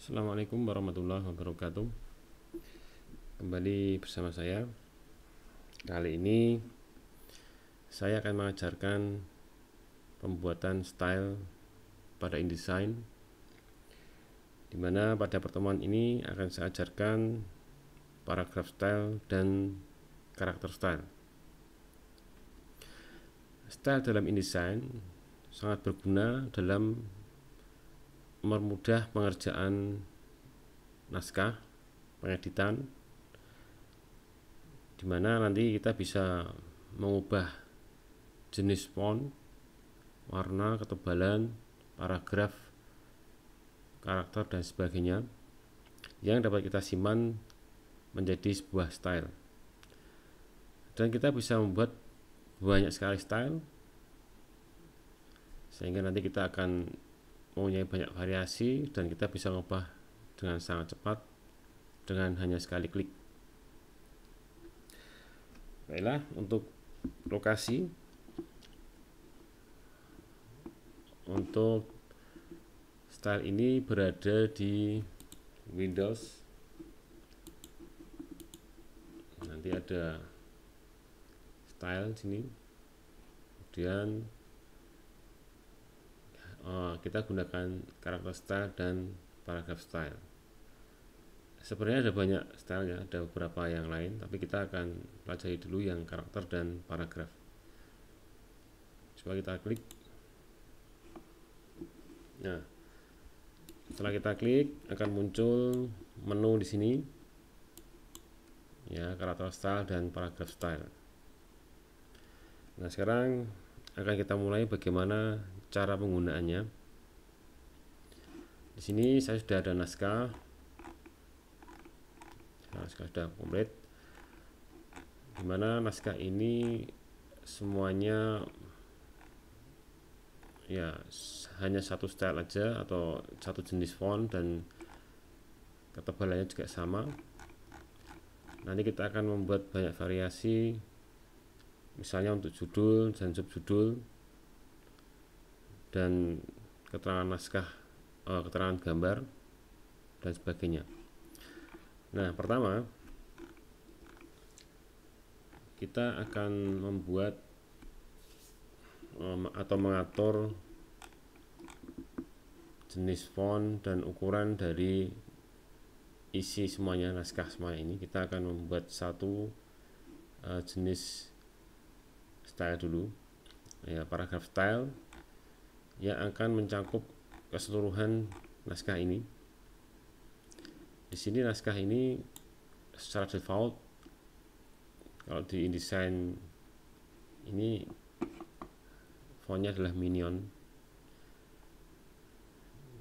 Assalamualaikum warahmatullahi wabarakatuh. Kembali bersama saya. Kali ini saya akan mengajarkan pembuatan style pada InDesign, dimana pada pertemuan ini akan saya ajarkan paragraph style dan karakter style. Style dalam InDesign sangat berguna dalam mempermudah pengerjaan naskah, pengeditan, dimana nanti kita bisa mengubah jenis font, warna, ketebalan, paragraf, karakter, dan sebagainya yang dapat kita simpan menjadi sebuah style. Dan kita bisa membuat banyak sekali style, sehingga nanti kita akan mempunyai banyak variasi dan kita bisa mengubah dengan sangat cepat dengan hanya sekali klik. Baiklah, untuk lokasi untuk style ini berada di Windows. Nanti ada style sini, kemudian kita gunakan karakter style dan paragraph style. Sebenarnya ada banyak stylenya, ada beberapa yang lain, tapi kita akan pelajari dulu yang karakter dan paragraf. Coba kita klik. Nah, setelah kita klik akan muncul menu di sini, ya, karakter style dan paragraph style. Nah, sekarang akan kita mulai bagaimana cara penggunaannya. Di sini saya sudah ada naskah. Naskah sudah komplit. Dimana naskah ini semuanya ya hanya satu style aja atau satu jenis font dan ketebalannya juga sama. Nanti kita akan membuat banyak variasi, misalnya untuk judul dan subjudul dan keterangan naskah, keterangan gambar dan sebagainya. Nah, pertama kita akan membuat atau mengatur jenis font dan ukuran dari isi semuanya, naskah semuanya ini. Kita akan membuat satu jenis style dulu, ya, paragraph style yang akan mencakup keseluruhan naskah ini. Di sini naskah ini secara default kalau di InDesign ini fontnya adalah Minion.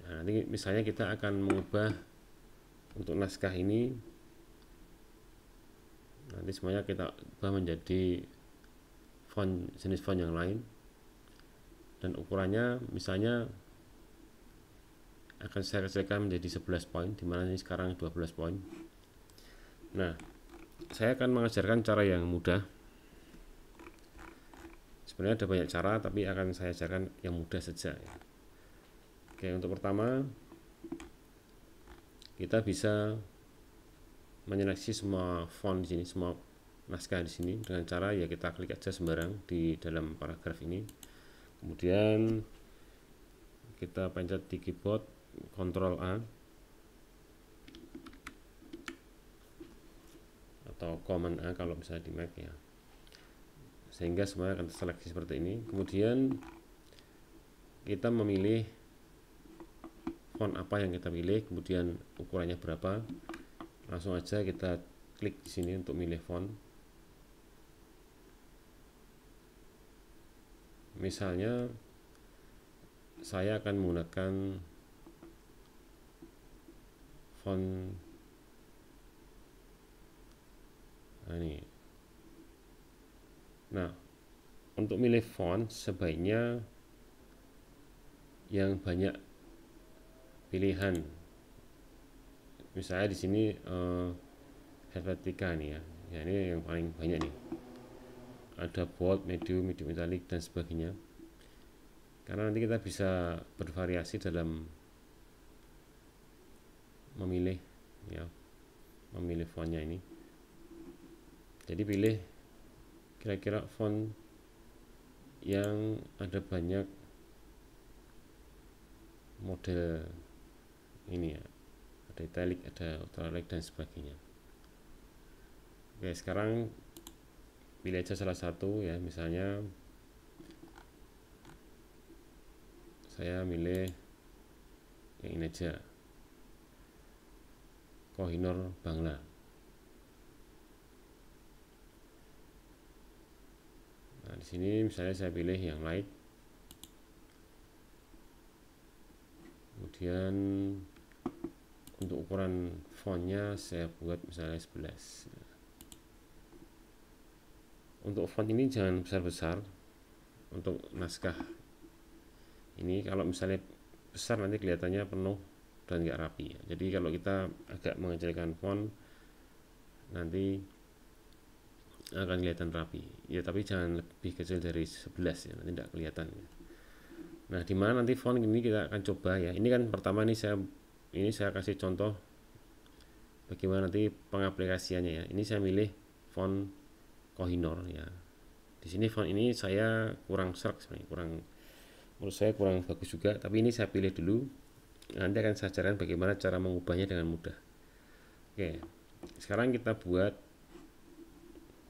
Nah, nanti misalnya kita akan mengubah untuk naskah ini, nanti semuanya kita ubah menjadi font, jenis font yang lain, dan ukurannya misalnya akan saya kecilkan menjadi 11 poin, dimana ini sekarang 12 poin. Nah, saya akan mengajarkan cara yang mudah. Sebenarnya ada banyak cara, tapi akan saya ajarkan yang mudah saja. Oke, untuk pertama kita bisa menyeleksi semua font di sini, semua naskah di sini dengan cara ya kita klik aja sembarang di dalam paragraf ini. Kemudian kita pencet di keyboard Ctrl A atau Command A kalau misalnya di Mac, ya, sehingga semuanya akan terseleksi seperti ini. Kemudian kita memilih font apa yang kita pilih, kemudian ukurannya berapa. Langsung aja kita klik di sini untuk milih font. Misalnya saya akan menggunakan font ini. Nah, untuk milih font sebaiknya yang banyak pilihan. Misalnya di sini Helvetica nih, ya, ini yang paling banyak nih. Ada bold, medium, medium italic dan sebagainya. Karena nanti kita bisa bervariasi dalam memilih ya, memilih fontnya ini. Jadi pilih kira-kira font yang ada banyak model ini ya, ada italic, ada ultralight dan sebagainya. Oke, sekarang pilih aja salah satu ya, misalnya saya milih yang ini aja, Kohinoor Bangla. Nah, di sini misalnya saya pilih yang light, kemudian untuk ukuran fontnya saya buat misalnya 11. Untuk font ini jangan besar-besar untuk naskah ini, kalau misalnya besar nanti kelihatannya penuh dan nggak rapi ya. Jadi kalau kita agak mengecilkan font nanti akan kelihatan rapi ya, tapi jangan lebih kecil dari 11 ya, nanti tidak kelihatan ya. Nah, dimana nanti font ini kita akan coba ya. Ini kan pertama nih saya kasih contoh bagaimana nanti pengaplikasiannya ya. Ini saya milih font Kohinoor ya. Di sini font ini saya kurang serak sebenarnya, menurut saya kurang bagus juga, tapi ini saya pilih dulu. Nanti akan saya ajarkan bagaimana cara mengubahnya dengan mudah. Oke, sekarang kita buat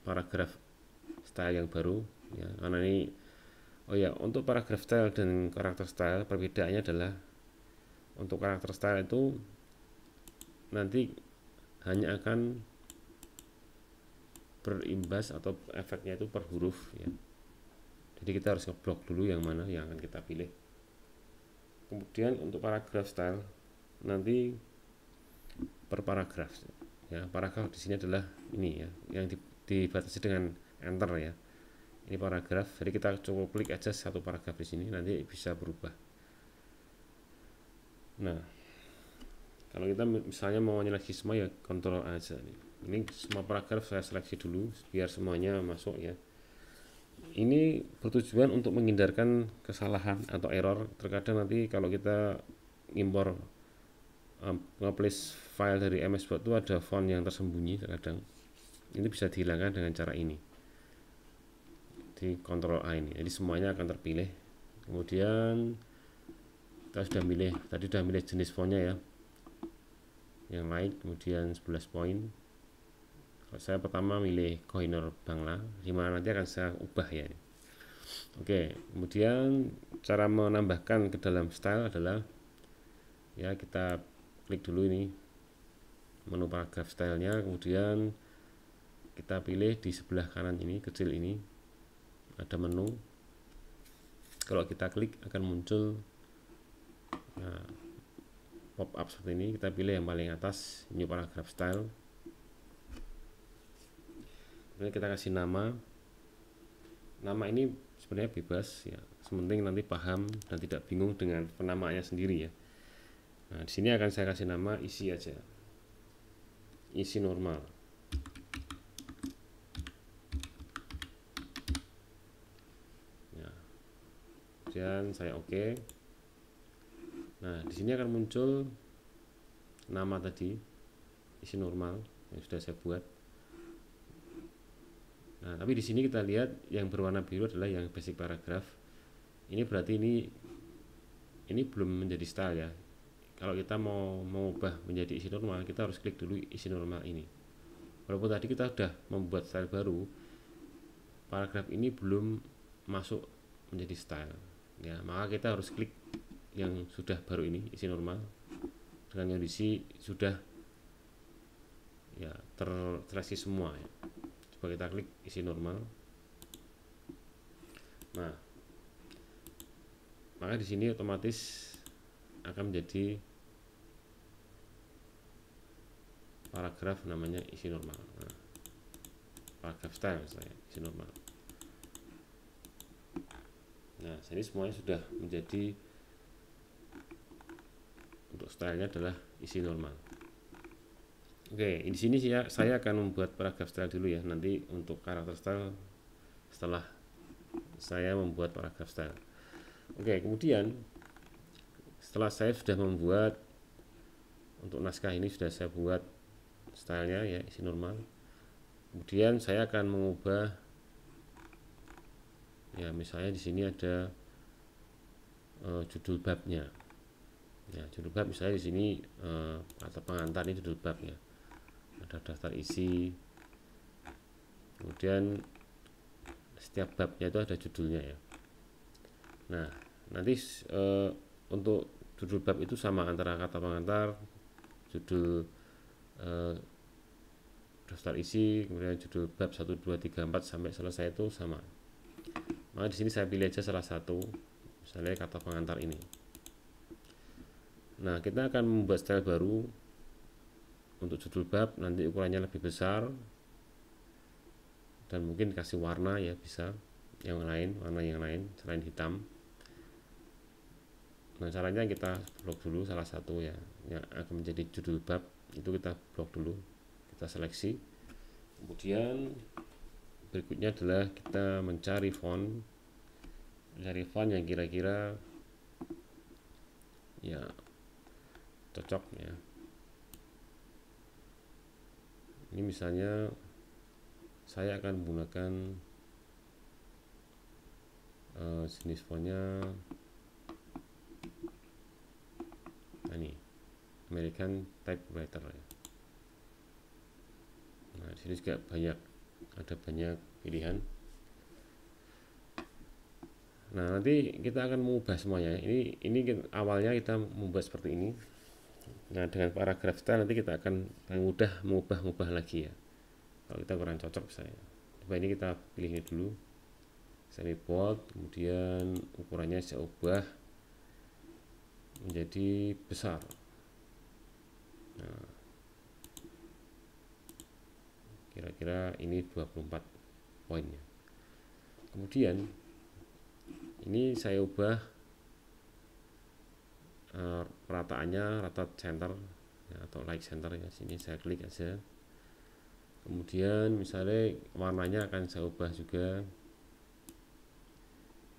paragraf style yang baru ya, karena ini untuk paragraf style dan karakter style perbedaannya adalah untuk karakter style itu nanti hanya akan berimbas atau efeknya itu per huruf ya. Jadi kita harus ngeblok dulu yang mana yang akan kita pilih. Kemudian untuk paragraf style nanti per paragraf ya. Paragraf di sini adalah ini ya, yang dibatasi dengan enter ya. Ini paragraf, jadi kita cukup klik aja satu paragraf di sini, nanti bisa berubah. Nah, kalau kita misalnya mau menyeleksi semua ya kontrol aja nih. Ini semua paragraf saya seleksi dulu biar semuanya masuk ya. Ini bertujuan untuk menghindarkan kesalahan atau error. Terkadang nanti kalau kita impor nge-place file dari MS Word itu ada font yang tersembunyi terkadang. Ini bisa dihilangkan dengan cara ini. Di Ctrl A ini. Jadi semuanya akan terpilih. Kemudian kita tadi sudah milih jenis fontnya ya. Yang light, kemudian 11 poin. Saya pertama milih Kohinoor Bangla, dimana nanti akan saya ubah ya. Oke, kemudian cara menambahkan ke dalam style adalah ya, kita klik dulu ini menu paragraf stylenya, kemudian kita pilih di sebelah kanan ini, kecil ini ada menu. Kalau kita klik akan muncul pop up seperti ini. Kita pilih yang paling atas, new paragraph style. Kemudian kita kasih nama ini sebenarnya bebas ya, sementing nanti paham dan tidak bingung dengan penamaannya sendiri ya. Nah, di sini akan saya kasih nama isi aja, isi normal. Ya. Kemudian saya oke. Nah, di sini akan muncul nama tadi, isi normal yang sudah saya buat. Nah, tapi di sini kita lihat yang berwarna biru adalah yang basic paragraph. Ini berarti ini belum menjadi style ya. Kalau kita mau mengubah menjadi isi normal, kita harus klik dulu isi normal ini. Walaupun tadi kita sudah membuat style baru, paragraf ini belum masuk menjadi style ya, maka kita harus klik yang sudah baru ini, isi normal, dengan kondisi sudah ya terseleksi semua ya. Coba kita klik isi normal. Nah, maka di sini otomatis akan menjadi paragraf namanya isi normal. Nah, paragraf style misalnya isi normal. Nah, sini semuanya sudah menjadi, untuk stylenya adalah isi normal. Oke, di sini saya akan membuat paragraf style dulu ya. Nanti untuk karakter style setelah saya membuat paragraf style. Oke, kemudian setelah saya sudah membuat untuk naskah ini sudah saya buat stylenya ya, isi normal. Kemudian saya akan mengubah ya, misalnya di sini ada judul babnya. Ya, judul bab misalnya di sini kata pengantar, ini judul bab ya. Ada daftar isi. Kemudian setiap babnya itu ada judulnya ya. Nah, nanti untuk judul bab itu sama antara kata pengantar, judul daftar isi, kemudian judul bab 1, 2, 3, 4 sampai selesai itu sama. Maka di sini saya pilih aja salah satu, misalnya kata pengantar ini. Nah, kita akan membuat style baru untuk judul bab, nanti ukurannya lebih besar dan mungkin kasih warna ya, bisa yang lain, warna yang lain selain hitam. Nah, caranya kita blok dulu salah satu ya yang akan menjadi judul bab, itu kita blok dulu, kita seleksi. Kemudian berikutnya adalah kita mencari font yang kira-kira ya cocok ya. Ini misalnya saya akan menggunakan jenis fontnya ini American Typewriter ya. Nah, di sini juga ada banyak pilihan. Nah, nanti kita akan mengubah semuanya. Ini awalnya kita membuat seperti ini. Nah, dengan paragraf style nanti kita akan mudah mengubah lagi ya. Kalau kita kurang cocok saya. Coba ini kita pilih ini dulu. Semi bold, kemudian ukurannya saya ubah menjadi besar. Nah, kira-kira ini 24 poinnya. Kemudian ini saya ubah rataannya, rata center ya, atau like center ya. Sini saya klik aja. Kemudian misalnya warnanya akan saya ubah juga.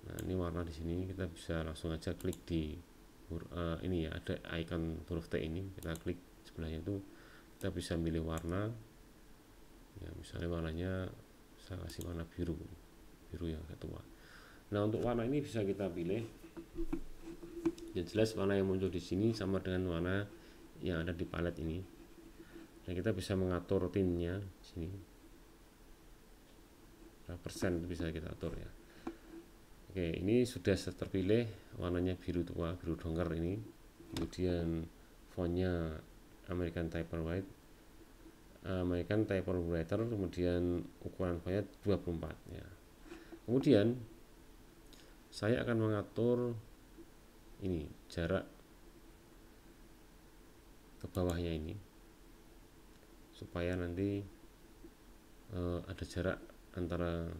Nah, ini warna di sini kita bisa langsung aja klik di ini ya, ada icon huruf T ini, kita klik sebelahnya itu kita bisa milih warna ya, misalnya warnanya saya kasih warna biru yang agak tua. Nah, untuk warna ini bisa kita pilih. Yang jelas warna yang muncul di sini sama dengan warna yang ada di palet ini. Dan kita bisa mengatur tintnya di sini. Berapa persen itu bisa kita atur ya. Oke, ini sudah terpilih warnanya biru tua, biru dongker ini. Kemudian fontnya American Typewriter, kemudian ukuran fontnya 24 ya. Kemudian saya akan mengatur ini jarak ke bawahnya ini supaya nanti ada jarak antara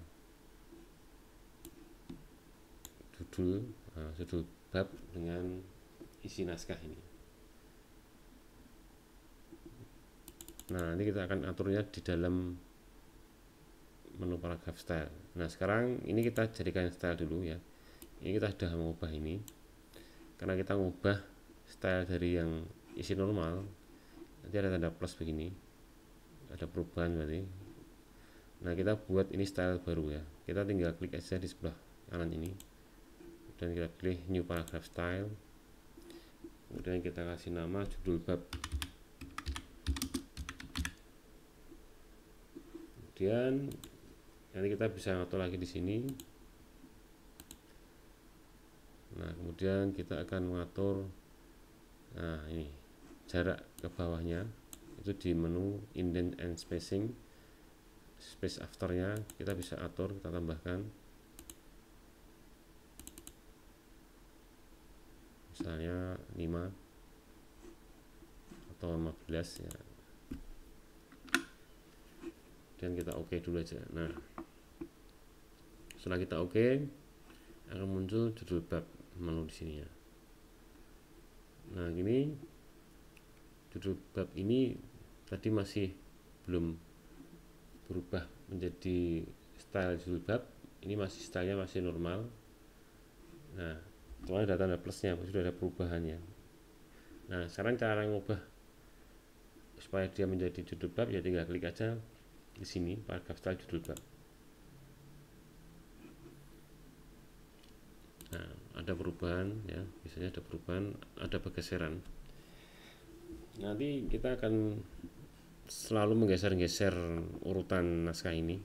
judul bab dengan isi naskah ini. Nah, nanti kita akan aturnya di dalam menu paragraph style. Nah, sekarang ini kita jadikan style dulu ya. Ini kita sudah mengubah ini. Karena kita mengubah style dari yang isi normal, nanti ada tanda plus begini, ada perubahan berarti. Nah, kita buat ini style baru ya. Kita tinggal klik aja di sebelah kanan ini dan kita pilih new paragraph style. Kemudian kita kasih nama judul bab. Kemudian nanti kita bisa ngatur lagi di sini. Nah, kemudian kita akan mengatur ini jarak ke bawahnya itu di menu indent and spacing. Space afternya kita bisa atur, kita tambahkan misalnya 5 atau 15 ya. Dan kita oke dulu aja. Nah, setelah kita oke, akan muncul judul bab menu di sini ya. Nah, ini judul bab ini tadi masih belum berubah menjadi style judul bab. Ini masih stylenya masih normal. Nah, soalnya ada tanda plusnya, sudah ada perubahannya. Nah, sekarang cara mengubah supaya dia menjadi judul bab, ya tinggal klik aja di sini paragraf style judul bab. Nah, ada perubahan ya, biasanya ada perubahan, ada pergeseran. Nanti kita akan selalu menggeser-geser urutan naskah ini,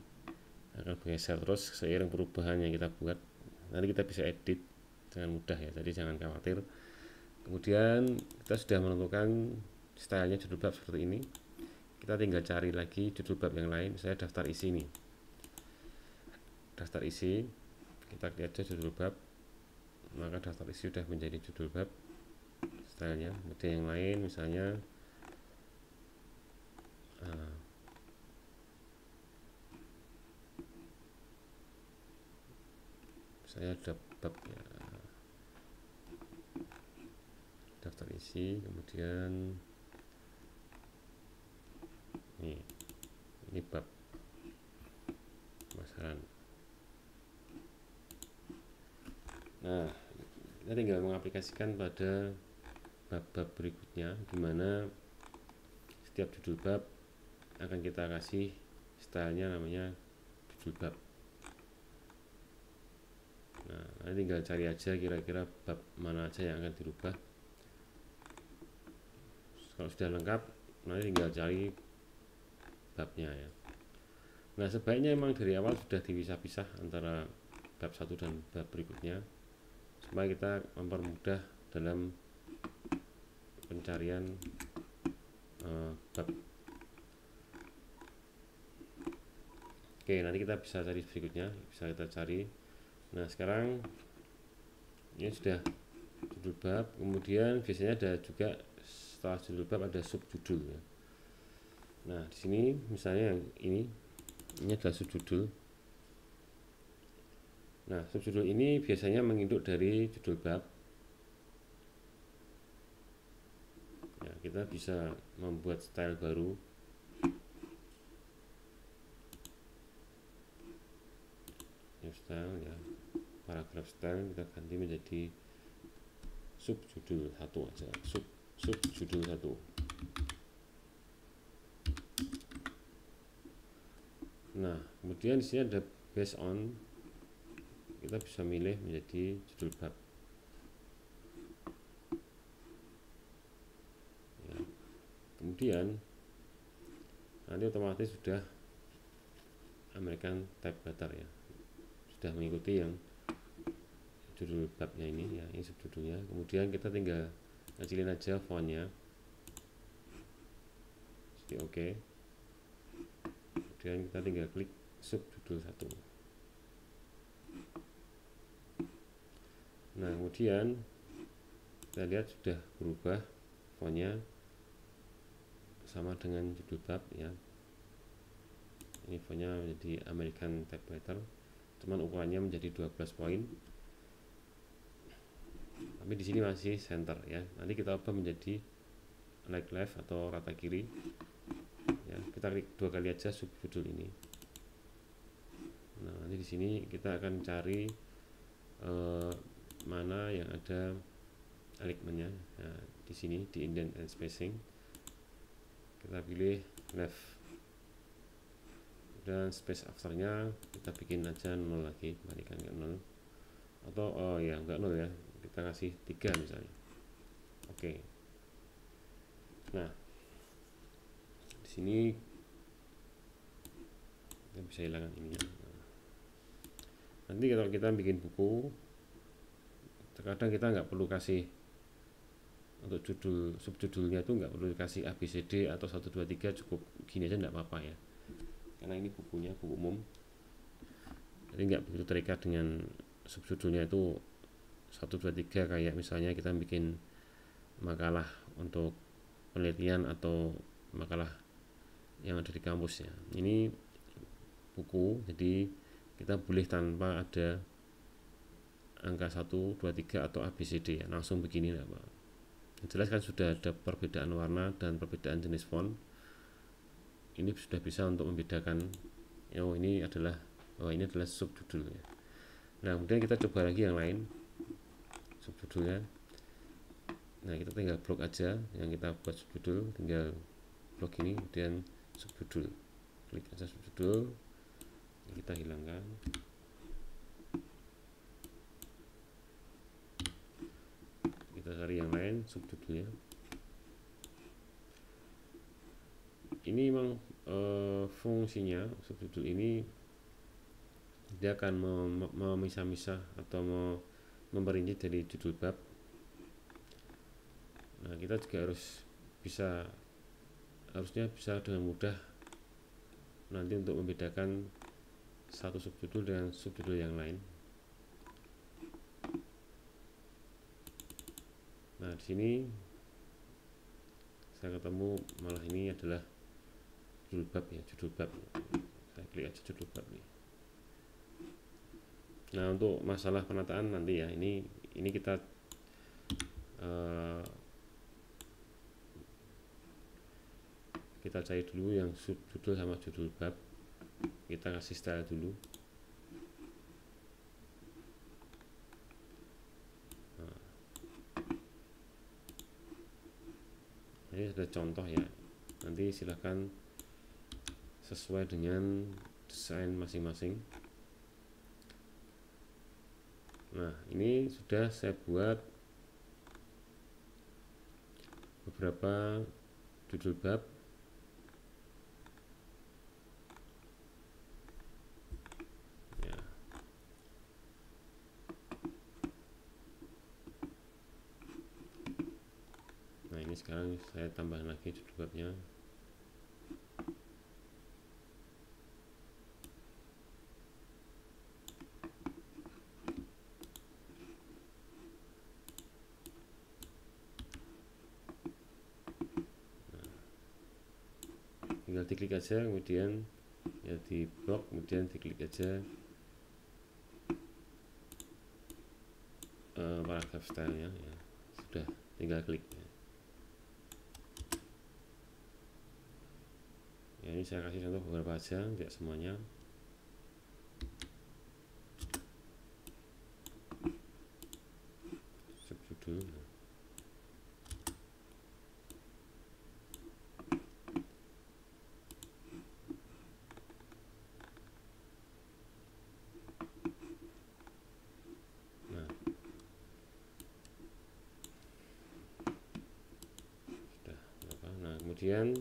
akan bergeser terus seiring perubahan yang kita buat. Nanti kita bisa edit dengan mudah ya, jadi jangan khawatir. Kemudian kita sudah menentukan stylenya judul bab seperti ini, kita tinggal cari lagi judul bab yang lain. Saya daftar isi nih, daftar isi, kita lihat aja judul bab, maka daftar isi sudah menjadi judul bab stylenya. Kemudian yang lain misalnya saya ada bab ya, daftar isi, kemudian ini bab pemasaran. Nah, kita tinggal mengaplikasikan pada bab-bab berikutnya, dimana setiap judul bab akan kita kasih stylenya namanya judul bab. Nah, nanti tinggal cari aja kira-kira bab mana aja yang akan dirubah. Kalau sudah lengkap, nanti tinggal cari babnya ya. Nah, sebaiknya memang dari awal sudah dipisah-pisah antara bab satu dan bab berikutnya, supaya kita mempermudah dalam pencarian bab. Oke, nanti kita bisa cari berikutnya, bisa kita cari. Nah, sekarang ini sudah judul bab, kemudian biasanya ada juga setelah judul bab ada subjudul ya. Nah, di sini misalnya yang ini adalah subjudul. Nah, subjudul ini biasanya menginduk dari judul bab. Ya, kita bisa membuat style baru. New style ya, paragraf style kita ganti menjadi subjudul satu aja, subjudul satu. Nah, kemudian di sini ada based on, kita bisa milih menjadi judul bab. Ya. Kemudian nanti otomatis sudah American Typewriter ya, sudah mengikuti yang judul babnya ini ya, ini subjudulnya. Kemudian kita tinggal kecilin aja fontnya, jadi oke. Kemudian kita tinggal klik subjudul satu. Nah, kemudian kita lihat sudah berubah fontnya sama dengan judul bab ya. Ini fontnya menjadi American Typewriter, cuman ukurannya menjadi 12 poin. Tapi di sini masih center ya. Nanti kita ubah menjadi like left atau rata kiri. Ya, kita klik 2 kali aja subjudul ini. Nah, nanti di sini kita akan cari mana yang ada alignmentnya. Nah, di sini di indent and spacing kita pilih left, dan space afternya kita bikin aja 0 lagi, kembalikan ke 0, atau oh ya enggak 0 ya, kita kasih 3 misalnya. Oke. Nah, di sini kita bisa hilangkan ininya. Nanti kalau kita bikin buku, terkadang kita nggak perlu kasih untuk judul subjudulnya itu nggak perlu kasih ABCD atau 1 2 3, cukup gini aja nggak apa-apa ya, karena ini bukunya buku umum, jadi nggak begitu terikat dengan subjudulnya itu 1 2 3 kayak misalnya kita bikin makalah untuk penelitian atau makalah yang ada di kampus ya. Ini buku, jadi kita boleh tanpa ada angka 1 2 3 atau ABCD ya, langsung begini ya Pak. Jelas kan sudah ada perbedaan warna dan perbedaan jenis font. Ini sudah bisa untuk membedakan, oh ini adalah subjudul ya. Nah, kemudian kita coba lagi yang lain subjudulnya. Nah, kita tinggal blok aja yang kita buat subjudul, tinggal blok ini, kemudian subjudul, klik aja subjudul, kita hilangkan. Kita cari yang lain subjudulnya. Ini memang fungsinya subjudul ini dia akan memisah-misah atau memperinci dari judul bab. Nah, kita juga harusnya bisa dengan mudah nanti untuk membedakan satu subjudul dengan subjudul yang lain. Nah, di sini saya ketemu malah ini adalah judul bab ya, judul bab. Saya klik aja judul bab nih. Nah, untuk masalah penataan nanti ya, ini kita kita cari dulu yang subjudul sama judul bab. Kita kasih style dulu. Nah, ini sudah contoh ya. Nanti silahkan sesuai dengan desain masing-masing. Nah, ini sudah saya buat beberapa judul bab. Ya. Nah, ini sekarang saya tambah lagi judul babnya. Tinggal diklik aja, kemudian ya di blok, kemudian diklik aja paragraf stylenya ya, sudah tinggal klik ya. Ya, ini saya kasih contoh beberapa aja, tidak semuanya. Subjudul. Kemudian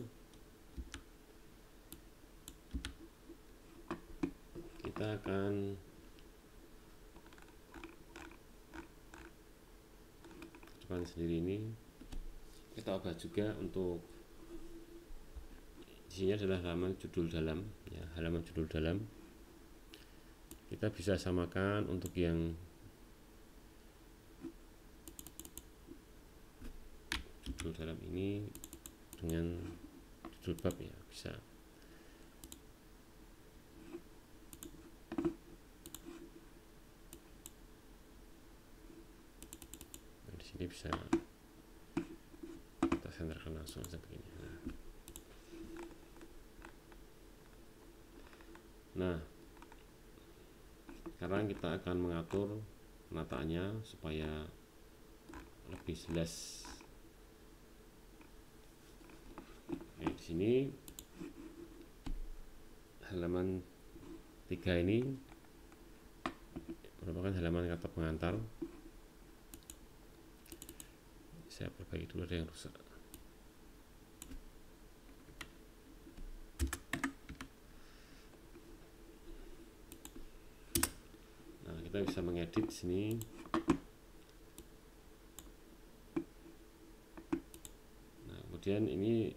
kita akan depan sendiri ini kita ubah juga untuk isinya adalah halaman judul dalam ya, halaman judul dalam. Kita bisa samakan untuk yang judul dalam ini dengan judul bab ya, bisa. Nah, di sini bisa kita senterkan langsung seperti ini. Nah, sekarang kita akan mengatur penataannya supaya lebih jelas. Di sini halaman 3 ini merupakan halaman kata pengantar. Saya perbaiki dulu, ada yang rusak. Nah, kita bisa mengedit di sini. Nah, kemudian ini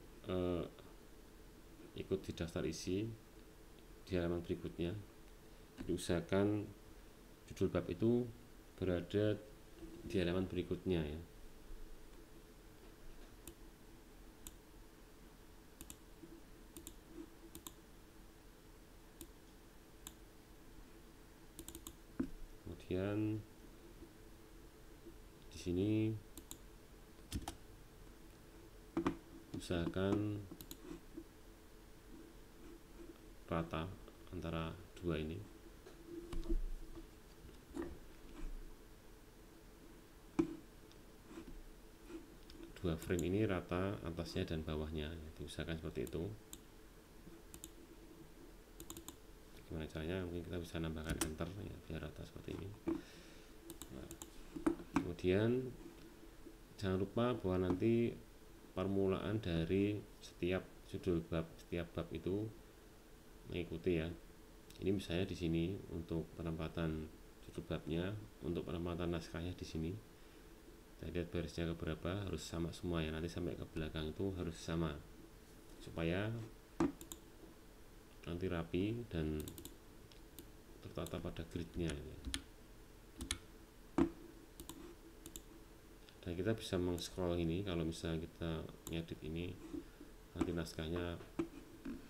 ikut di daftar isi di halaman berikutnya. Diusahakan judul bab itu berada di halaman berikutnya ya. Kemudian di sini usahakan rata antara dua ini. dua frame ini rata atasnya dan bawahnya, diusahakan seperti itu. Gimana caranya? Mungkin kita bisa nambahkan enter ya, biar rata seperti ini. Nah, kemudian jangan lupa bahwa nanti permulaan dari setiap judul bab, setiap bab itu mengikuti ya. Ini misalnya di sini untuk penempatan judul babnya, untuk penempatan naskahnya di sini. Kita lihat barisnya ke berapa, harus sama semua ya. Nanti sampai ke belakang itu harus sama, supaya nanti rapi dan tertata pada gridnya ya. Dan kita bisa meng-scroll ini kalau misalnya kita ngedit ini, nanti naskahnya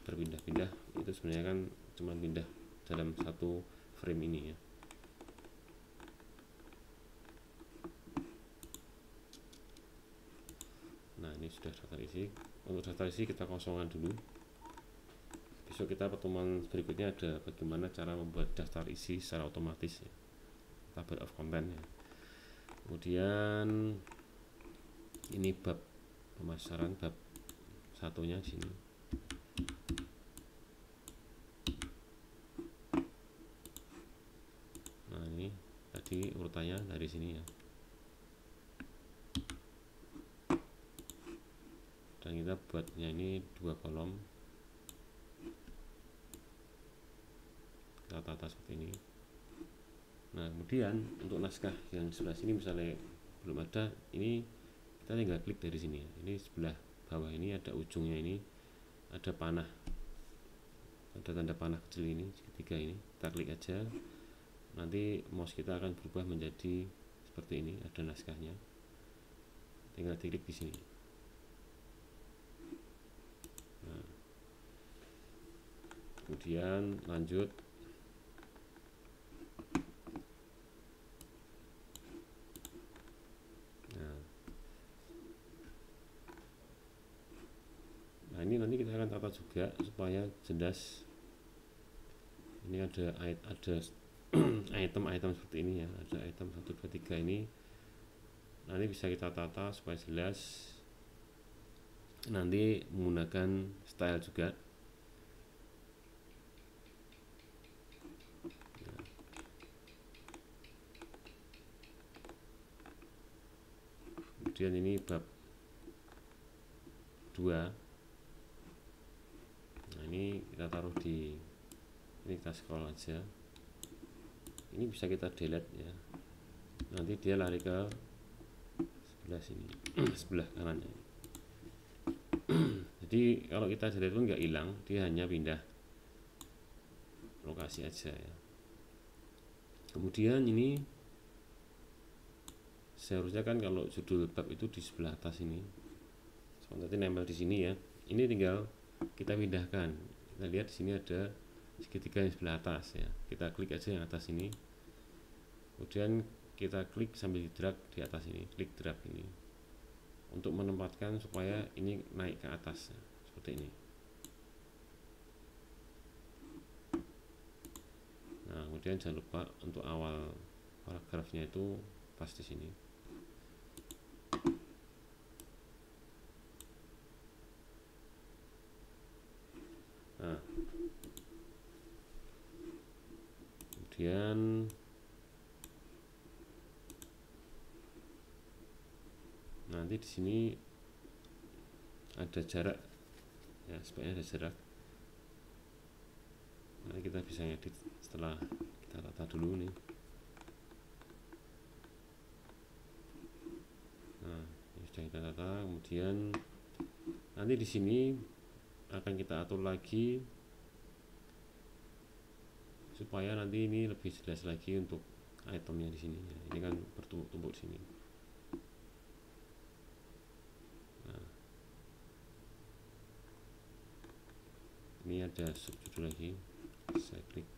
berpindah-pindah, itu sebenarnya kan cuma pindah dalam satu frame ini ya. Nah, ini sudah daftar isi. Untuk daftar isi kita kosongkan dulu. Besok kita pertemuan berikutnya ada bagaimana cara membuat daftar isi secara otomatis ya, table of content ya. Kemudian ini bab pemasaran, bab satunya di sini. Nah, ini tadi urutannya dari sini ya. Dan kita buatnya ini 2 kolom. Kita tata seperti ini. Nah, kemudian untuk naskah yang sebelah sini misalnya belum ada, ini kita tinggal klik dari sini ya. Ini sebelah bawah ini ada ujungnya, ini ada panah, ada tanda panah kecil ini segitiga ini, kita klik aja, nanti mouse kita akan berubah menjadi seperti ini, ada naskahnya, tinggal diklik di sini. Nah, kemudian lanjut. Nah, ini nanti kita akan tata juga supaya jelas. Ini ada item-item seperti ini ya, ada item 1, 2, 3 ini. Nanti bisa kita tata supaya jelas. Nanti menggunakan style juga. Kemudian ini bab 2. Nah, ini kita taruh di ini, kita scroll aja. Ini bisa kita delete ya. Nanti dia lari ke sebelah sini, sebelah kanannya. Jadi kalau kita delete pun nggak hilang, dia hanya pindah lokasi aja ya. Kemudian ini seharusnya kan kalau judul bab itu di sebelah atas ini, nanti nempel di sini ya. Ini tinggal kita pindahkan. Kita lihat di sini ada segitiga yang sebelah atas ya. Kita klik aja yang atas ini. Kemudian kita klik sambil drag di atas ini, klik drag ini untuk menempatkan supaya ini naik ke atas ya, seperti ini. Nah, kemudian jangan lupa untuk awal paragrafnya itu pas di sini. Nah, kemudian nanti di sini ada jarak ya, sebaiknya ada jarak. Nanti kita bisa ngedit setelah kita tata dulu nih. Nah, ini sudah kita tata. Kemudian nanti di sini akan kita atur lagi supaya nanti ini lebih jelas lagi untuk itemnya di sini ya. Ini kan bertumpuk-tumpuk di sini. Nah, ini ada subjudul lagi, saya klik.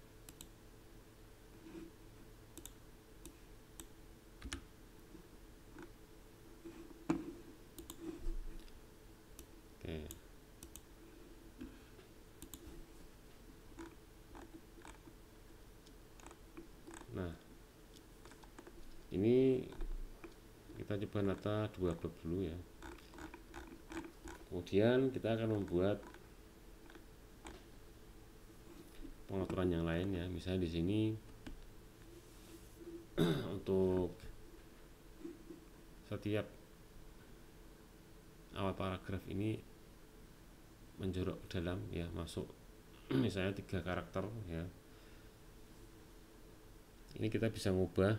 Oke. Nah, ini kita coba nata 2 bab dulu ya. Kemudian kita akan membuat pengaturan yang lain ya. Misalnya di sini untuk setiap awal paragraf ini menjorok ke dalam ya, masuk misalnya 3 karakter ya. Ini kita bisa ngubah,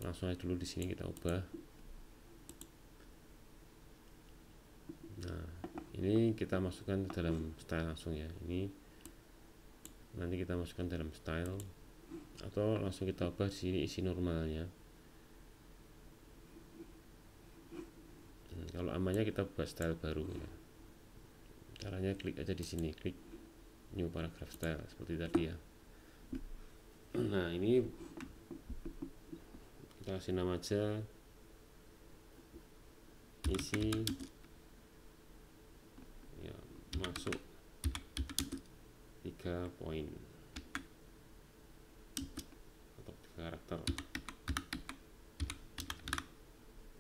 langsung aja dulu di sini kita ubah. Nah, ini kita masukkan ke dalam style langsung ya. Ini nanti kita masukkan dalam style, atau langsung kita ubah di sini isi normalnya. Kalau amannya kita buat style baru ya. Caranya klik aja di sini, klik new paragraph style seperti tadi ya. Nah, ini kita kasih nama aja isi ya, masuk 3 poin atau 3 karakter.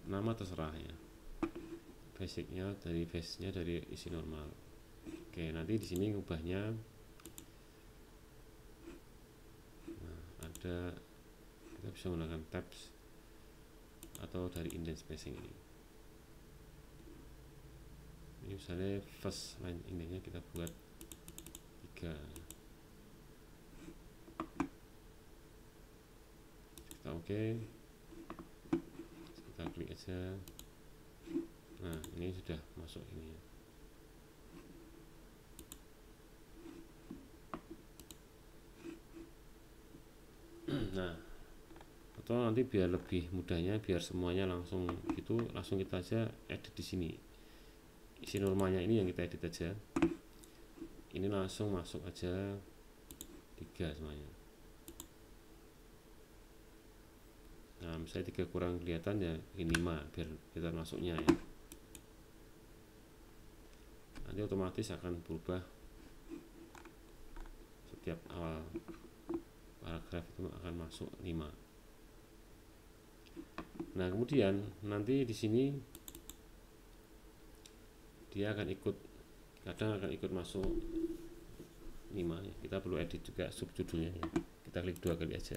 Nama terserah ya. Basicnya dari base-nya dari isi normal. Oke, nanti di sini ngubahnya ada, kita bisa menggunakan tabs atau dari indent spacing ini. Ini misalnya first line indentnya kita buat 3. Kita oke, kita klik aja. Nah, ini sudah masuk ini ya. Nah, atau nanti biar lebih mudahnya, biar semuanya langsung gitu, langsung kita aja edit di sini. Isi normalnya ini yang kita edit aja. Ini langsung masuk aja 3 semuanya. Nah, misalnya 3 kurang kelihatan ya, ini 5 biar kita masuknya ya. Nanti otomatis akan berubah setiap awal paragraf itu akan masuk 5. Nah, kemudian nanti di sini dia akan ikut, kadang akan ikut masuk 5 ya. Kita perlu edit juga subjudulnya ya. Kita klik 2 kali aja.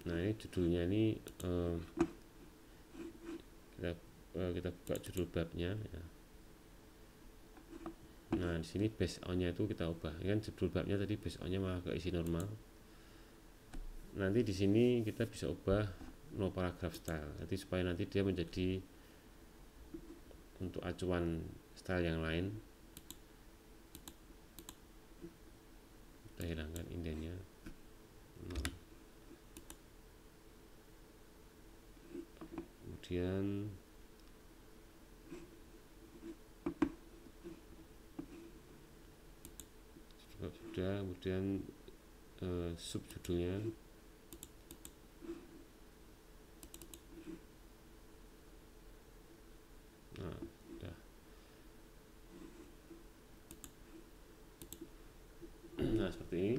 Nah, ini judulnya ini kita buka judul babnya ya. Nah, di sini base on-nya itu kita ubah. Ini kan judul babnya tadi base on-nya malah ke isi normal. Nanti di sini kita bisa ubah no paragraph style. Nanti supaya nanti dia menjadi untuk acuan style yang lain. Kita hilangkan indennya. Kemudian sudah, kemudian subjudulnya udah. Nah, seperti ini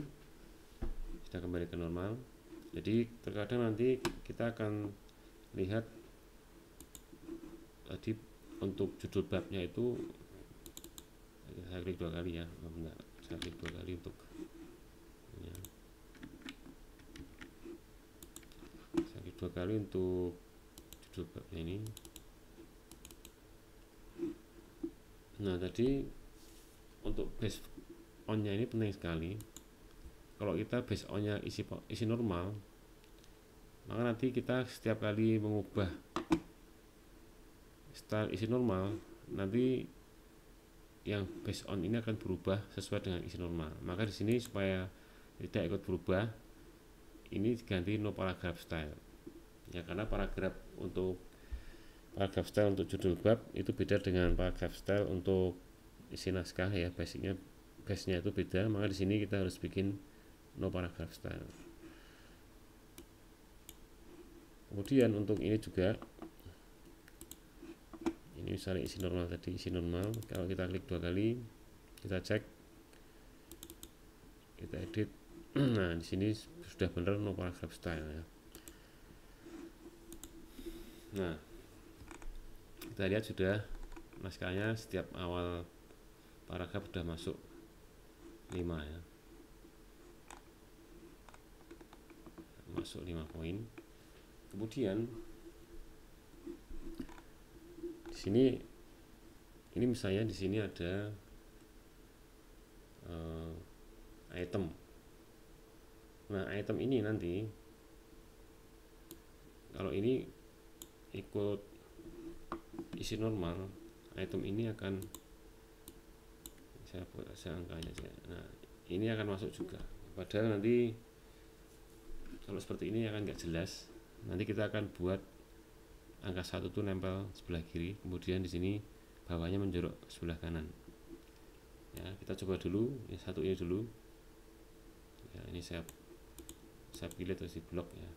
sudah kembali ke normal. Jadi terkadang nanti kita akan lihat tadi untuk judul babnya itu saya klik 2 kali ya. Benar, saya klik 2 kali untuk ya. Saya klik 2 kali untuk judul babnya ini. Nah, tadi untuk base on-nya ini penting sekali. Kalau kita base on-nya isi normal, maka nanti kita setiap kali mengubah style isi normal, nanti yang base on ini akan berubah sesuai dengan isi normal. Maka di sini supaya tidak ikut berubah, ini diganti no paragraph style. Ya, karena paragraf style untuk judul bab itu beda dengan paragraph style untuk isi naskah ya. Base-nya itu beda, maka di sini kita harus bikin no paragraph style. Kemudian untuk ini juga, ini misalnya isi normal tadi, isi normal, kalau kita klik 2 kali, kita cek, kita edit. Nah, di sini sudah benar no paragraph style ya. Nah, kita lihat sudah naskahnya setiap awal paragraf sudah masuk 5 ya. Masuk 5 poin. Kemudian di sini ini misalnya di sini ada item. Nah, item ini nanti kalau ini ikut isi normal, item ini akan saya angkanya saja. Nah, ini akan masuk juga. Padahal nanti kalau seperti ini akan nggak jelas. Nanti kita akan buat angka 1 itu nempel sebelah kiri, kemudian di sini bawahnya menjorok sebelah kanan. Ya, kita coba dulu yang satu ini dulu. Ya, ini saya pilih terus di blok ya.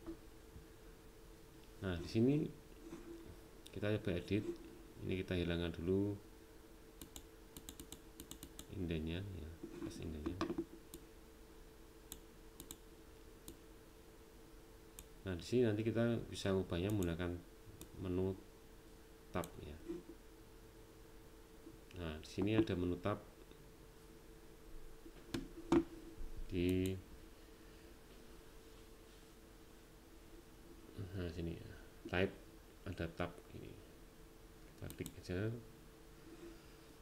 Nah, di sini kita coba edit. Ini kita hilangkan dulu indennya ya, pas indennya. Nah, di sini nanti kita bisa mengubahnya menggunakan menu tab ya. Nah, di sini ada menu tab di sini ya. Type ada tab ini. Kita klik aja.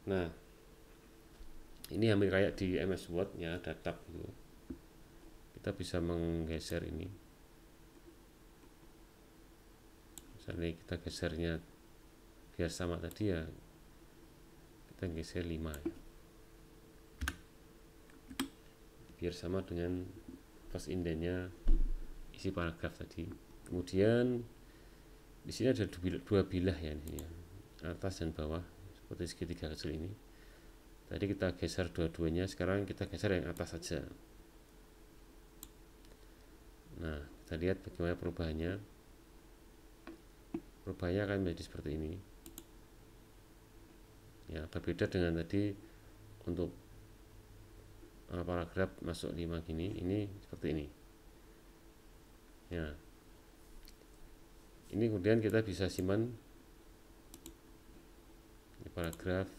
Nah, ini hampir kayak di MS Word ya, ada tab gitu. Kita bisa menggeser ini. Misalnya kita gesernya biar sama tadi ya, kita geser 5 ya. Biar sama dengan pas indennya isi paragraf tadi. Kemudian di sini ada dua bilah ya, ini ya, atas dan bawah seperti segitiga kecil ini. Tadi kita geser dua-duanya, sekarang kita geser yang atas saja. Nah, kita lihat bagaimana perubahannya. Perubahannya akan menjadi seperti ini. Ya, berbeda dengan tadi untuk paragraf masuk 5 gini, ini seperti ini. Ya. Ini kemudian kita bisa simpan di paragraf.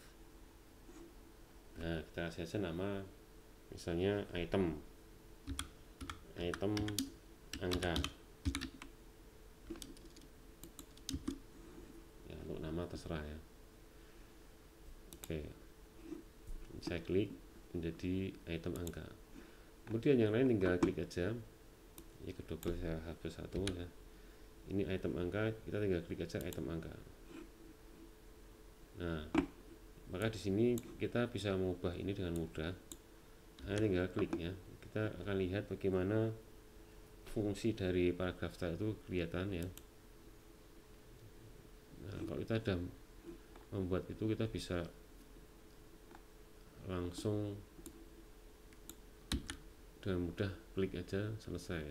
Nah, kita kasih aja nama misalnya item angka ya, untuk nama terserah ya. Oke, saya klik menjadi item angka. Kemudian yang lain tinggal klik aja ya, kedouble saya hapus satu ya. Ini item angka, kita tinggal klik aja item angka. Nah, maka di sini kita bisa mengubah ini dengan mudah. Hanya tinggal klik ya. Kita akan lihat bagaimana fungsi dari paragraf style itu kelihatan ya. Nah, kalau kita sudah membuat itu, kita bisa langsung dengan mudah klik aja selesai.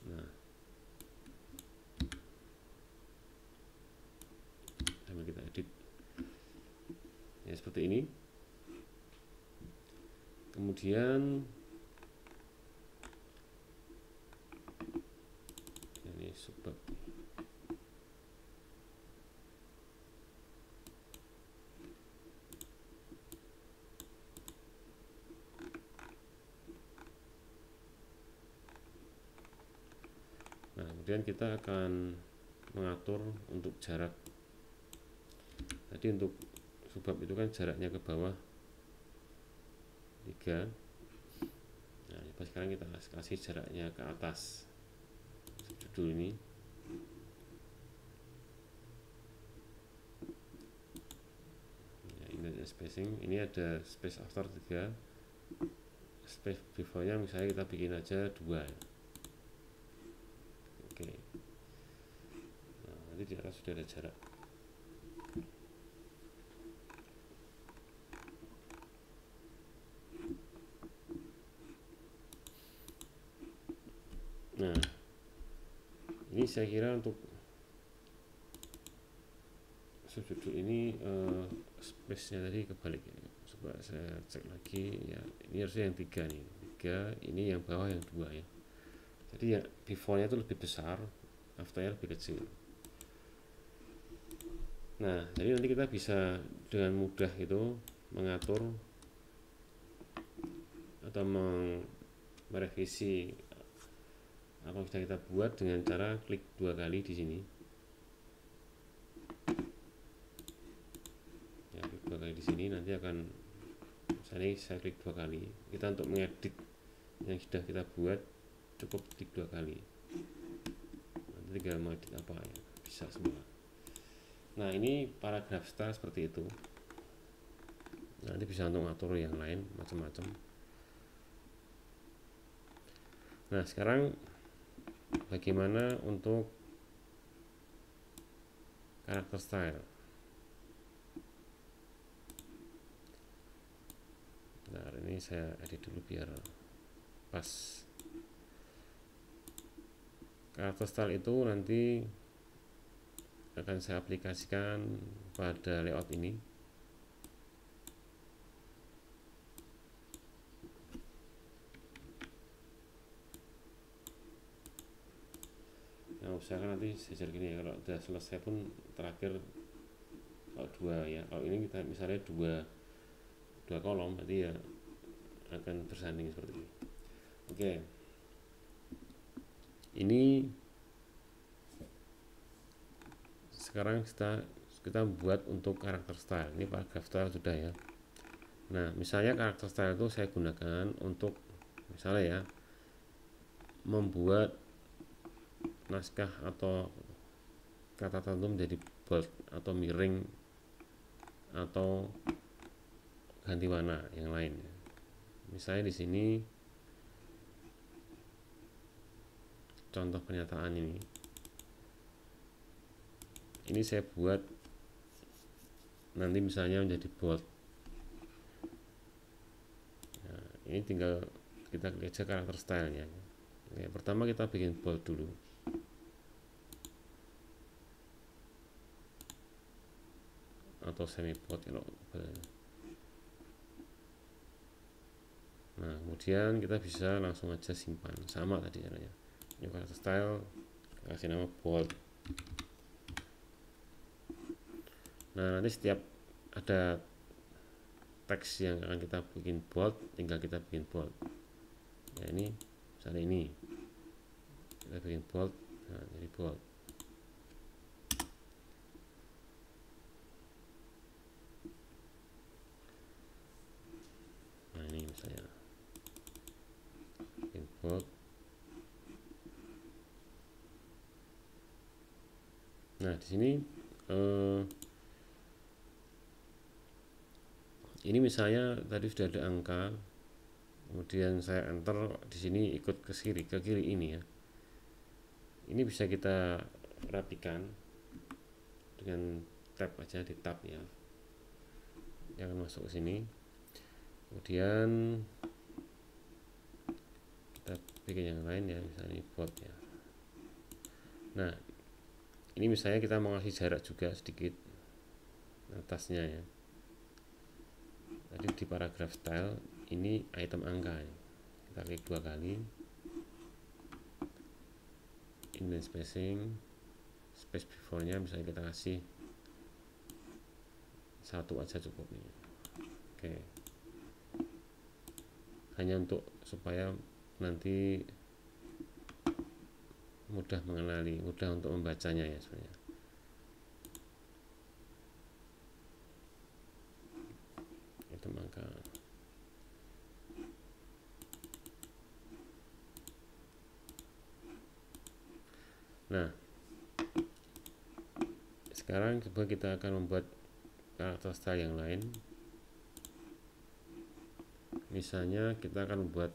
Nah, sambil kita edit ya seperti ini. Kemudian ini subbab. Nah, kemudian kita akan mengatur untuk jarak. Tadi untuk subbab itu kan jaraknya ke bawah 3. Nah, sekarang kita kasih jaraknya ke atas judul ini. Ya, ini ada spacing, ini ada space after 3, space before-nya misalnya kita bikin aja 2 ya. Oke. Nah, nanti di atas sudah ada jarak. Nah, ini saya kira untuk subjudul ini space-nya tadi kebalik ya. Coba saya cek lagi ya. Ini harusnya yang 3 nih. 3, ini yang bawah yang 2 ya. Jadi ya before-nya itu lebih besar, after-nya lebih kecil. Nah, jadi nanti kita bisa dengan mudah itu mengatur atau merevisi apa yang sudah kita buat dengan cara klik 2 kali di sini. Ya, klik 2 kali di sini, nanti akan, misalnya saya klik 2 kali. Kita untuk mengedit yang sudah kita buat cukup klik 2 kali. Nanti tinggal mau edit apa ya, bisa semua. Nah, ini paragraph style seperti itu. Nanti bisa untuk ngatur yang lain macam-macam. Nah, sekarang bagaimana untuk karakter style? Nah, ini saya edit dulu biar pas. Karakter style itu nanti akan saya aplikasikan pada layout ini. Nah, usahakan nanti sejajar gini ya, kalau sudah selesai pun terakhir kalau 2 ya, kalau ini kita misalnya dua kolom, berarti ya akan bersanding seperti ini. Oke, ini sekarang kita buat untuk karakter style. Ini paragraph style sudah ya. Nah, misalnya karakter style itu saya gunakan untuk misalnya ya membuat naskah atau kata tertentu menjadi bold atau miring atau ganti warna yang lain. Misalnya di sini contoh pernyataan ini saya buat nanti misalnya menjadi bold. Nah, ini tinggal kita klik aja karakter stylenya. Oke, pertama kita bikin bold dulu. Atau semi bold ya. Nah, kemudian kita bisa langsung aja simpan sama tadi caranya. New karakter style, kasih nama bold. Nah, nanti setiap ada teks yang akan kita bikin bold, tinggal kita bikin bold. Ya, ini misalnya ini kita bikin bold, nah jadi bold. Nah, ini misalnya bikin bold. Nah, di sini ini misalnya tadi sudah ada angka, kemudian saya enter, di sini ikut ke kiri ini ya. Ini bisa kita rapikan dengan tab aja, di tab ya. Jangan masuk ke sini. Kemudian kita bikin yang lain ya, misalnya bold ya. Nah, ini misalnya kita mau ngasih jarak juga sedikit atasnya ya. Tadi di paragraph style ini item angka ya. Kita klik 2 kali, indent spacing, space before nya misalnya kita kasih 1 aja cukup nih. Oke, hanya untuk supaya nanti mudah mengenali, mudah untuk membacanya ya sebenarnya. Itu maka nah, sekarang coba kita akan membuat karakter style yang lain. Misalnya kita akan membuat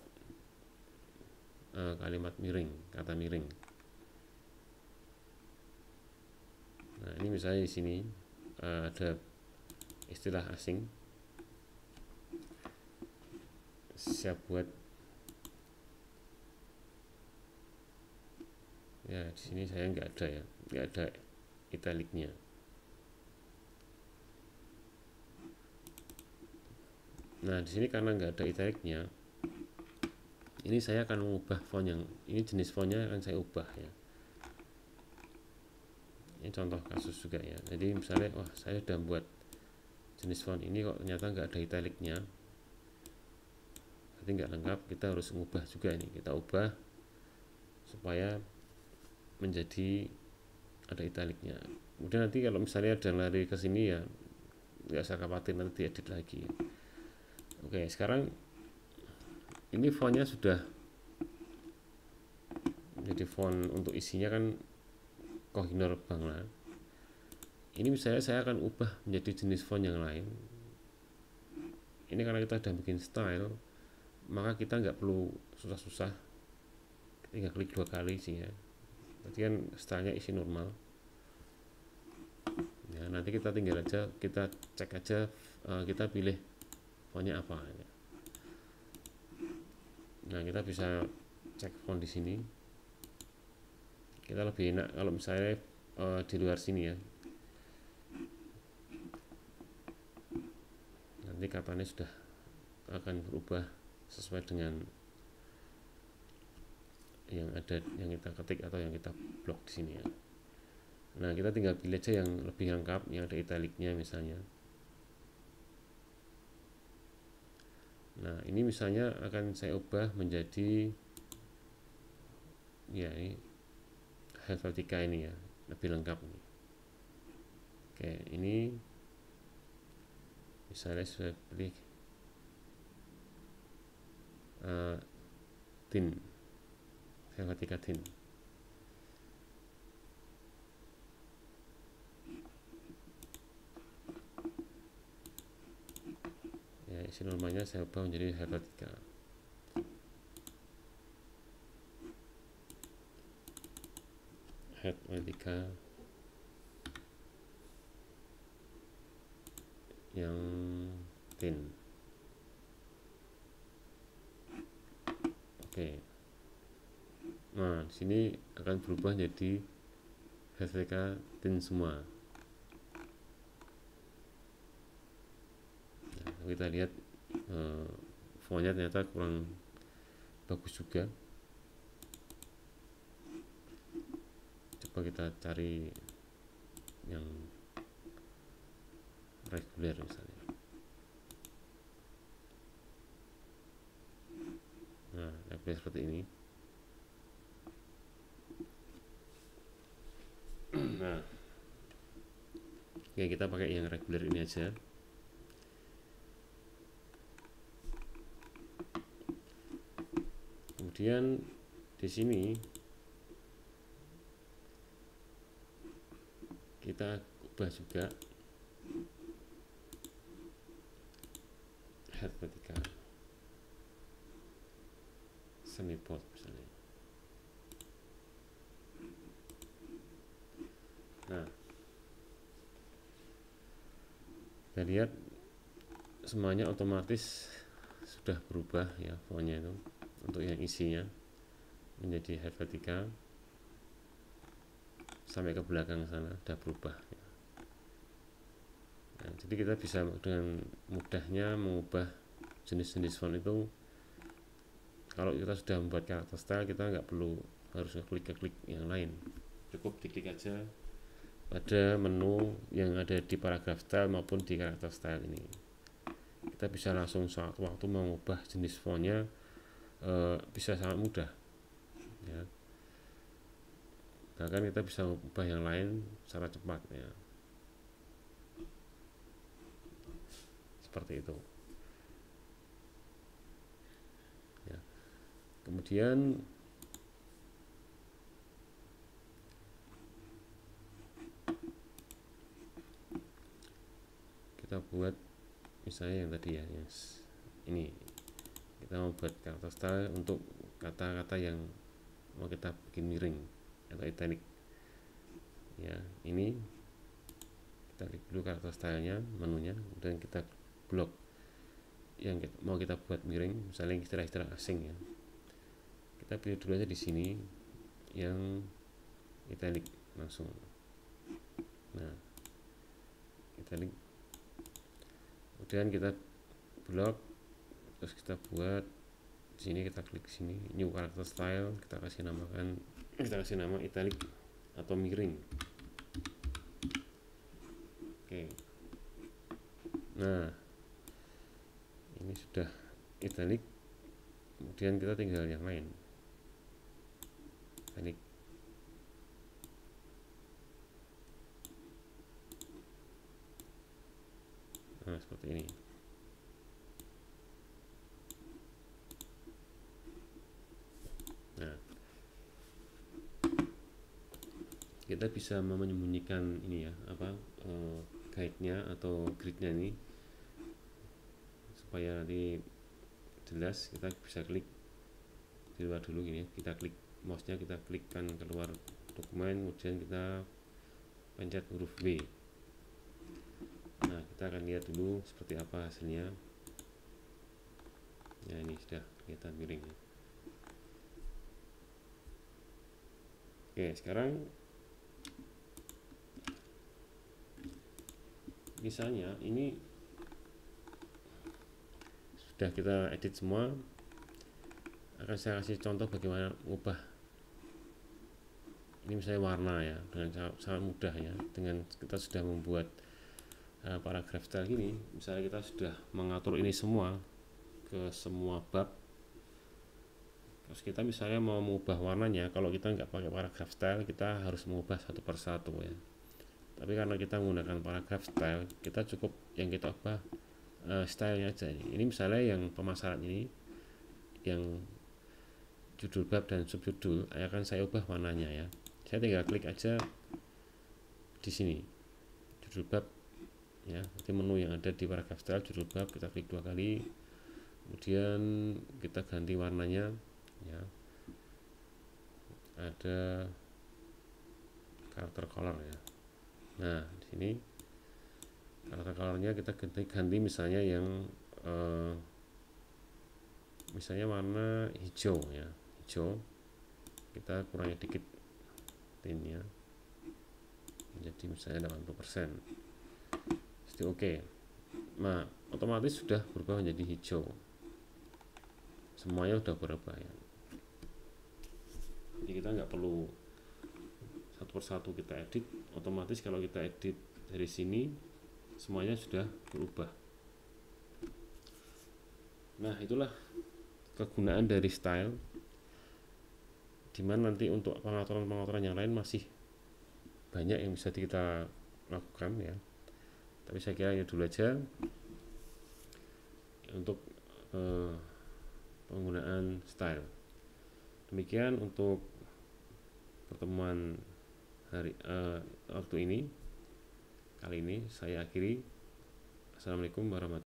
kalimat miring, kata miring. Nah, ini misalnya di sini ada istilah asing. Saya buat ya, di sini saya nggak ada ya, nggak ada italiknya. Nah, di sini karena nggak ada italiknya, ini saya akan mengubah font yang ini, jenis fontnya akan saya ubah ya. Ini contoh kasus juga ya. Jadi misalnya, wah saya sudah buat jenis font ini kok ternyata nggak ada italiknya, berarti nggak lengkap. Kita harus mengubah juga ini, kita ubah supaya menjadi ada italiknya. Kemudian nanti kalau misalnya ada lari ke sini ya nggak usah khawatir, nanti diedit lagi. Oke, sekarang ini fontnya sudah jadi font untuk isinya kan Kohinoor Bangla. Ini misalnya saya akan ubah menjadi jenis font yang lain. Ini karena kita sudah bikin style, maka kita nggak perlu susah-susah, tinggal klik 2 kali sih ya. Berarti kan stylenya isi normal ya. Nanti kita tinggal aja, kita cek aja, kita pilih fontnya apa ya. Nah kita bisa cek font di sini. Kita lebih enak kalau misalnya di luar sini ya. Nanti katanya sudah akan berubah sesuai dengan yang ada, yang kita ketik atau yang kita blok di sini ya. Nah kita tinggal pilih aja yang lebih lengkap, yang ada italiknya misalnya. Nah ini misalnya akan saya ubah menjadi ya ini Helvetica ini ya, lebih lengkap nih. Oke, ini misalnya saya pilih tin, Helvetica tin. Ya, isi normalnya saya ubah menjadi Helvetica. Helvetica yang tin. Oke. Nah, di sini akan berubah jadi Helvetica tin semua. Nah, kita lihat fontnya ternyata kurang bagus juga. Coba kita cari yang reguler misalnya. Nah, reguler seperti ini. Nah, oke, kita pakai yang reguler ini aja. Kemudian di sini kita ubah juga Helvetica semipot misalnya. Nah, kita lihat semuanya otomatis sudah berubah ya fontnya itu, untuk yang isinya menjadi Helvetica sampai ke belakang sana sudah berubah ya. Nah, jadi kita bisa dengan mudahnya mengubah jenis-jenis font itu. Kalau kita sudah membuat karakter style, kita nggak perlu harus klik yang lain, cukup diklik aja pada menu yang ada di paragraph style maupun di karakter style ini. Kita bisa langsung waktu mengubah jenis fontnya, bisa sangat mudah ya. Bahkan kita bisa mengubah yang lain secara cepat ya, seperti itu ya. Kemudian kita buat misalnya yang tadi ya, yang ini kita mau buat karakter style untuk kata-kata yang mau kita bikin miring atau italic ya. Ini kita klik dulu karakter stylenya, menunya, dan kita blok yang mau kita buat miring, misalnya istilah-istilah asing ya. Kita pilih dulu aja di sini yang italic langsung. Nah, italic, kemudian kita blok, terus kita buat Di sini kita klik sini new character style, kita kasih nama italic atau miring. Oke. Nah, ini sudah italic, kemudian kita tinggal yang lain. Italic. Nah, seperti ini. Nah, kita bisa menyembunyikan ini ya, guide-nya atau grid-nya ini supaya nanti jelas. Kita bisa klik di luar dulu gini, kita klik mouse-nya, kita klikkan keluar dokumen, kemudian kita pencet huruf W. Nah, kita akan lihat dulu seperti apa hasilnya. Ya, ini sudah kelihatan miringnya. Oke, sekarang misalnya ini sudah kita edit semua, akan saya kasih contoh bagaimana mengubah ini misalnya warna ya, dengan sangat mudah ya. Dengan kita sudah membuat paragraf style gini, misalnya kita sudah mengatur ini semua ke semua bab, terus kita misalnya mau mengubah warnanya, kalau kita nggak pakai paragraf style kita harus mengubah satu persatu ya. Tapi karena kita menggunakan paragraf style, kita cukup yang kita ubah stylenya aja. Ini misalnya yang pemasaran ini, yang judul bab dan subjudul akan saya ubah warnanya ya. Saya tinggal klik aja di sini judul bab ya, nanti menu yang ada di paragraf style judul bab, kita klik 2 kali, kemudian kita ganti warnanya ya, ada karakter color ya. Nah, di sini karakter colornya kita ganti misalnya yang misalnya warna hijau ya, hijau kita kurangi dikit tinnya menjadi misalnya 80%. Jadi oke. Nah, otomatis sudah berubah menjadi hijau, semuanya sudah berubah ya. Jadi kita nggak perlu satu persatu kita edit, otomatis kalau kita edit dari sini semuanya sudah berubah. Nah, itulah kegunaan dari style, dimana nanti untuk pengaturan yang lain masih banyak yang bisa kita lakukan ya, tapi saya kira ini dulu aja untuk penggunaan style. Demikian untuk pertemuan waktu ini. Kali ini saya akhiri. Assalamualaikum warahmatullahi wabarakatuh.